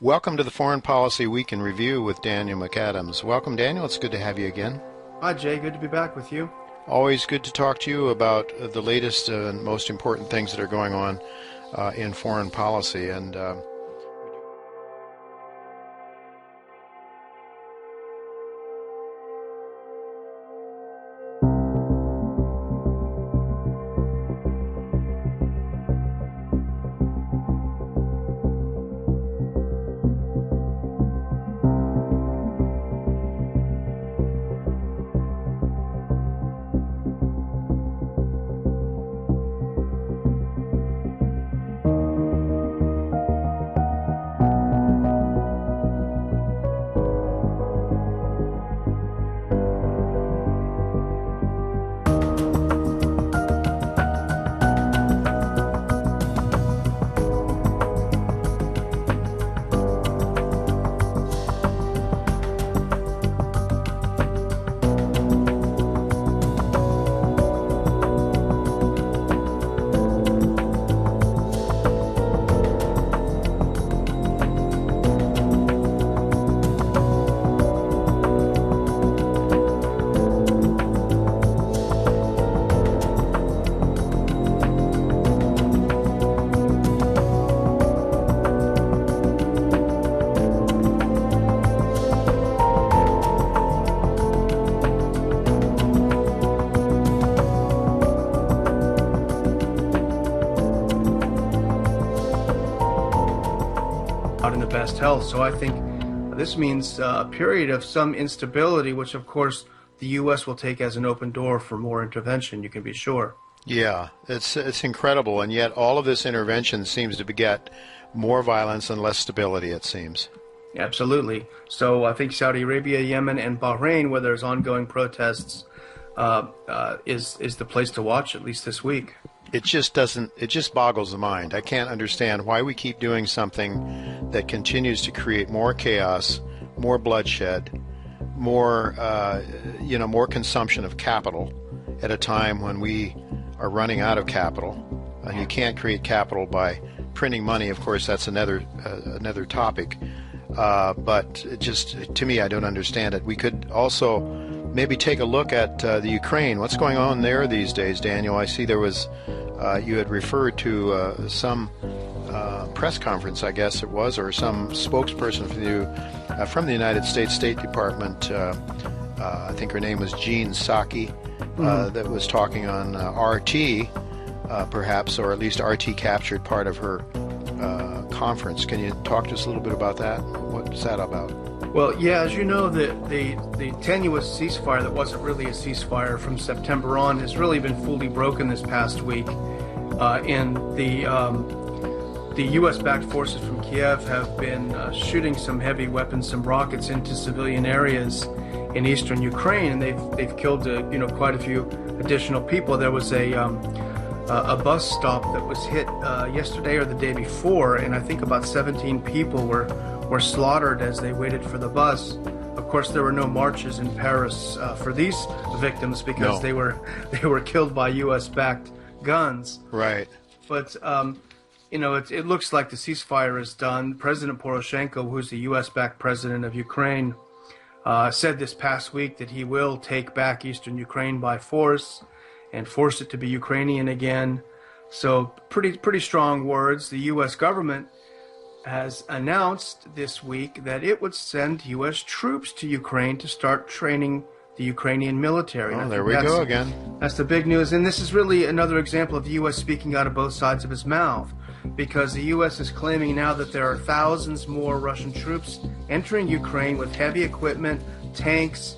Welcome to the Foreign Policy Week in Review with Daniel McAdams. Welcome, Daniel. It's good to have you again. Hi, Jay. Good to be back with you. Always good to talk to you about the latest and most important things that are going on in foreign policy. And in the best health. So I think this means a period of some instability, which of course the U.S. will take as an open door for more intervention, you can be sure. yeah, it's incredible. And yet all of this intervention seems to beget more violence and less stability, it seems. Absolutely. So I think Saudi Arabia, Yemen, and Bahrain, where there's ongoing protests, is the place to watch, at least this week. It just boggles the mind. I can't understand why we keep doing something that continues to create more chaos, more bloodshed, more more consumption of capital at a time when we are running out of capital. And you can't create capital by printing money. Of course, that's another topic. But to me, I don't understand it. We could also maybe take a look at the Ukraine. What's going on there these days, Daniel? I see there was, you had referred to some press conference, I guess it was, or some spokesperson from the United States State Department. I think her name was Jen Psaki, that was talking on RT, perhaps, or at least RT captured part of her conference. Can you talk to us a little bit about that? What's that about? Well, yeah, as you know, the tenuous ceasefire that wasn't really a ceasefire from September on has really been fully broken this past week. And the U.S.-backed forces from Kiev have been shooting some heavy weapons, some rockets into civilian areas in eastern Ukraine, and they've killed quite a few additional people. There was a bus stop that was hit yesterday or the day before, and I think about 17 people were slaughtered as they waited for the bus. Of course, there were no marches in Paris for these victims because they were killed by U.S.-backed guns. Right. But it looks like the ceasefire is done. President Poroshenko, who's the U.S.-backed president of Ukraine, said this past week that he will take back eastern Ukraine by force and force it to be Ukrainian again. So pretty strong words. The U.S. government has announced this week that it would send U.S. troops to Ukraine to start training the Ukrainian military. Oh, there we go again. That's the big news. And this is really another example of the U.S. speaking out of both sides of his mouth, because the U.S. is claiming now that there are thousands more Russian troops entering Ukraine with heavy equipment, tanks,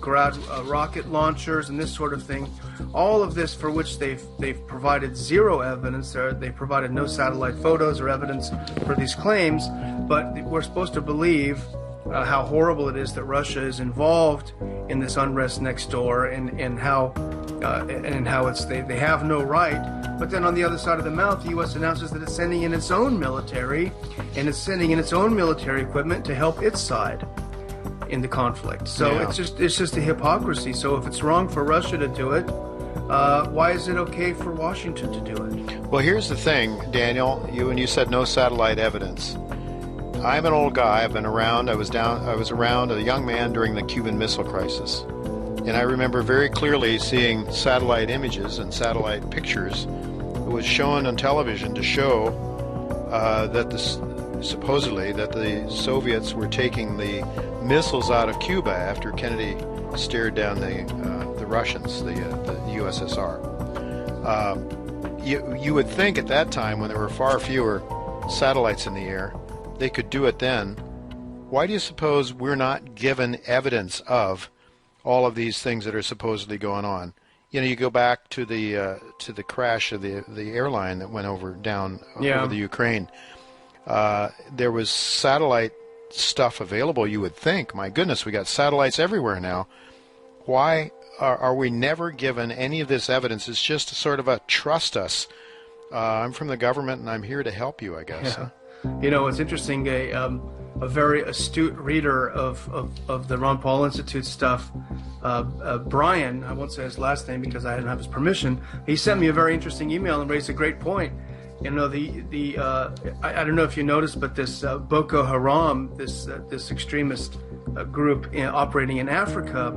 rocket launchers, and this sort of thing. All of this for which they've provided zero evidence. They've provided no satellite photos or evidence for these claims, but we're supposed to believe how horrible it is that Russia is involved in this unrest next door, and how they have no right. But then on the other side of the mouth, the U.S. announces that it's sending in its own military, and it's sending in its own military equipment to help its side in the conflict. So it's just a hypocrisy. So if it's wrong for Russia to do it, why is it okay for Washington to do it? Well, here's the thing, Daniel. You said no satellite evidence. I'm an old guy. I've been around. I was around a young man during the Cuban Missile Crisis, and I remember very clearly seeing satellite images and satellite pictures. It was shown on television to show that supposedly that the Soviets were taking the missiles out of Cuba after Kennedy stared down the Russians, the USSR. You would think at that time, when there were far fewer satellites in the air, they could do it then. Why do you suppose we're not given evidence of all of these things that are supposedly going on? You go back to the crash of the airline that went over the Ukraine. There was satellite stuff available. You would think, my goodness, we got satellites everywhere now. Why are we never given any of this evidence? It's just sort of a trust us. I'm from the government and I'm here to help you, I guess. Yeah. It's interesting. A very astute reader of the Ron Paul Institute stuff, Brian, I won't say his last name because I didn't have his permission, he sent me a very interesting email and raised a great point. I don't know if you noticed, but this Boko Haram, this extremist group operating in Africa,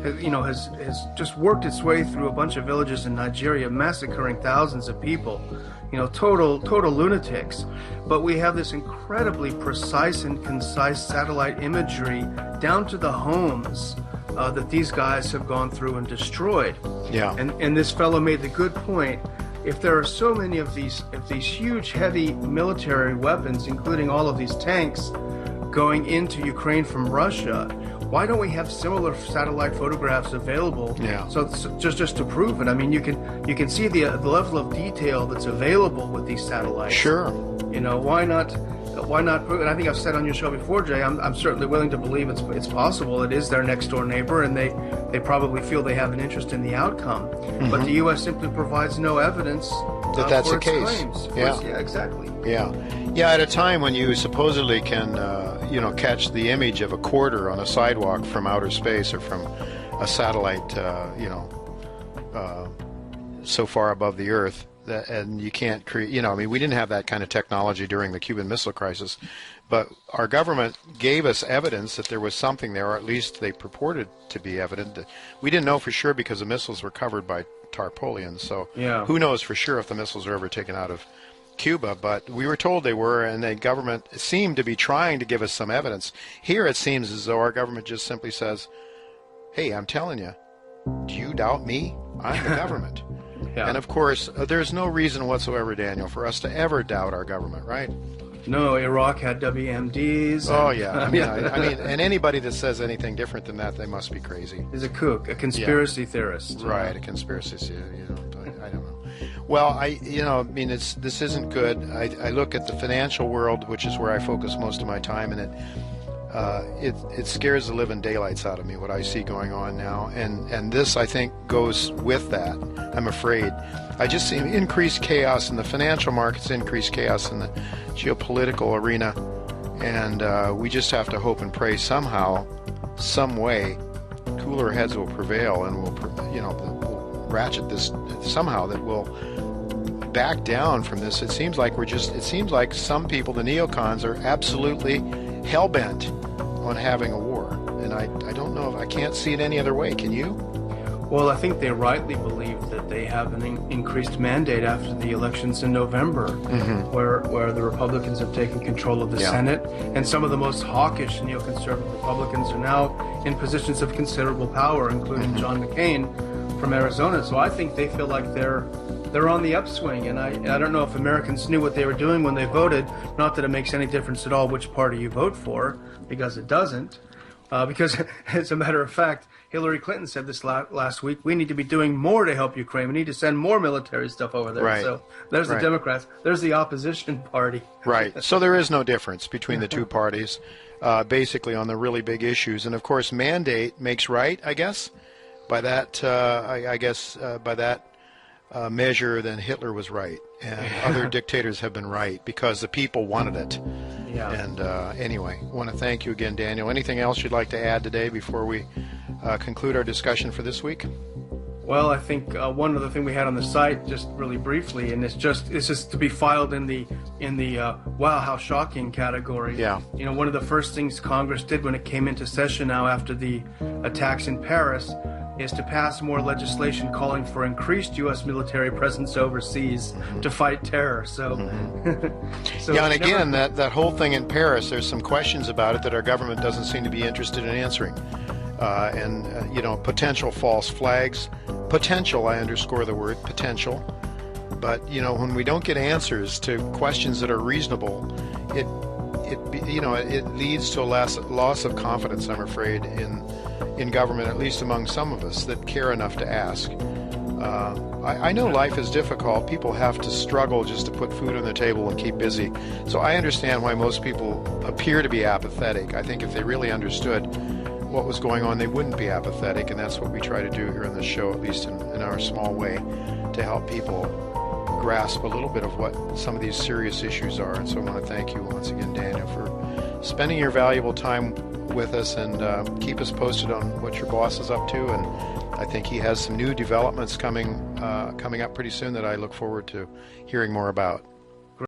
has just worked its way through a bunch of villages in Nigeria, massacring thousands of people. Total lunatics. But we have this incredibly precise and concise satellite imagery down to the homes that these guys have gone through and destroyed. Yeah. And this fellow made the good point. If there are so many of these huge, heavy military weapons, including all of these tanks, going into Ukraine from Russia, why don't we have similar satellite photographs available? Yeah. So just to prove it. I mean, you can see the level of detail that's available with these satellites. Sure. Why not prove it? I think I've said on your show before, Jay, I'm certainly willing to believe it's possible. It is their next door neighbor, and they probably feel they have an interest in the outcome. Mm-hmm. But the U.S. simply provides no evidence that's for the case. Claims. Yeah. Yeah, exactly. Yeah. At a time when you supposedly can, catch the image of a quarter on a sidewalk from outer space or from a satellite, so far above the Earth, and you can't create, we didn't have that kind of technology during the Cuban Missile Crisis, but our government gave us evidence that there was something there, or at least they purported to be evident. We didn't know for sure because the missiles were covered by tarpaulins, so who knows for sure if the missiles are ever taken out of Cuba, but we were told they were, and the government seemed to be trying to give us some evidence. Here it seems as though our government just simply says, hey, I'm telling you, do you doubt me? I'm the government. Yeah. And of course, there's no reason whatsoever, Daniel, for us to ever doubt our government, right? No, Iraq had WMDs. Oh, yeah. I mean, and anybody that says anything different than that, they must be crazy. Is a kook, a conspiracy theorist. Right, a conspiracy theorist, I don't know. Well, this isn't good. I look at the financial world, which is where I focus most of my time, and it scares the living daylights out of me what I see going on now, and this I think goes with that. I'm afraid. I just see increased chaos in the financial markets, increased chaos in the geopolitical arena, and we just have to hope and pray somehow, some way, cooler heads will prevail, and we'll ratchet this somehow, that we'll back down from this. It seems like some people, the neocons, are absolutely hell-bent on having a war, and I don't know, I can't see it any other way. Can you? Well, I think they rightly believe that they have an increased mandate after the elections in November, where the Republicans have taken control of the Senate, and some of the most hawkish neoconservative Republicans are now in positions of considerable power, including John McCain from Arizona. So I think they feel like they're on the upswing, and I don't know if Americans knew what they were doing when they voted. Not that it makes any difference at all which party you vote for, because it doesn't. Because, as a matter of fact, Hillary Clinton said this last week, we need to be doing more to help Ukraine. We need to send more military stuff over there. Right. So there's the Democrats. There's the opposition party. Right. So there is no difference between the two parties, basically on the really big issues. And, of course, mandate makes right, I guess. By that, by that measure, then Hitler was right. And other dictators have been right because the people wanted it. Yeah. And anyway, I want to thank you again, Daniel. Anything else you'd like to add today before we conclude our discussion for this week? Well, I think one other thing we had on the site, just really briefly, and it's just to be filed in the wow, how shocking category. Yeah. You know, one of the first things Congress did when it came into session now after the attacks in Paris is to pass more legislation calling for increased U.S. military presence overseas to fight terror. So, so yeah, and again, that whole thing in Paris, there's some questions about it that our government doesn't seem to be interested in answering. You know, potential false flags. Potential, I underscore the word potential. But, you know, when we don't get answers to questions that are reasonable, it leads to a loss of confidence, I'm afraid, in government, at least among some of us that care enough to ask. I know life is difficult. People have to struggle just to put food on the table and keep busy. So I understand why most people appear to be apathetic. I think if they really understood what was going on, they wouldn't be apathetic, and that's what we try to do here on this show, at least in our small way, to help people grasp a little bit of what some of these serious issues are. And so I want to thank you once again, Daniel, for spending your valuable time with us, and keep us posted on what your boss is up to. And I think he has some new developments coming up pretty soon that I look forward to hearing more about.